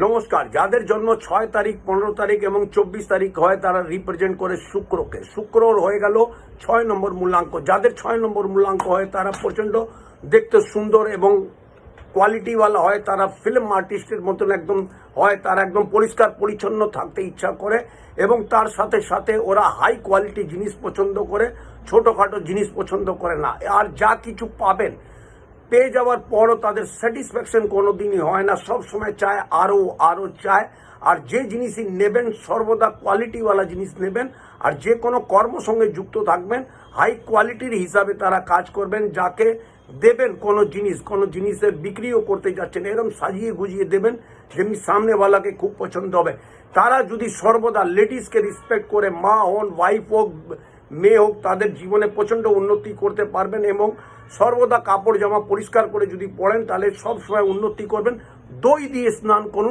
নমস্কার। যাদের জন্ম 6 তারিখ, 15 তারিখ এবং 24 তারিখ হয় তারা রিপ্রেজেন্ট করে শুক্রকে। শুক্রর হয়ে গেল 6 নম্বর মূলাঙ্ক। যাদের 6 নম্বর মূলাঙ্ক হয় তারা প্রচন্ড দেখতে সুন্দর এবং কোয়ালিটিওয়ালা হয়। তারা ফিল্ম আর্টিস্টের মতন একদম হয়। তারা একদম পরিষ্কার পরিচ্ছন্ন থাকতে ইচ্ছা করে এবং তার সাথে সাথে ওরা হাই কোয়ালিটি জিনিস পছন্দ করে, ছোটোখাটো জিনিস পছন্দ করে না। আর যা কিছু পাবেন পেয়ে যাওয়ার পরও তাদের স্যাটিসফ্যাকশন কোনোদিনই হয় না। সব সময় চায় আরও চায়। আর যে জিনিসই নেবেন সর্বদা কোয়ালিটিওয়ালা জিনিস নেবেন। আর যে কোনো কর্ম সঙ্গে যুক্ত থাকবেন হাই কোয়ালিটির হিসাবে তারা কাজ করবেন। যাকে দেবেন কোনো জিনিসের বিক্রিও করতে যাচ্ছেন এরকম সাজিয়ে গুজিয়ে দেবেন যেমনি সামনেওয়ালাকে খুব পছন্দ হবে। তারা যদি সর্বদা লেডিসকে রেসপেক্ট করে, মা হন, ওয়াইফ হোক, মেয়ে হোক, তাদের জীবনে প্রচণ্ড উন্নতি করতে পারবেন এবং সর্বদা কাপড় জামা পরিষ্কার করে যদি পরেন তাহলে সব সময় উন্নতি করবেন। দই দিয়ে স্নান করুন।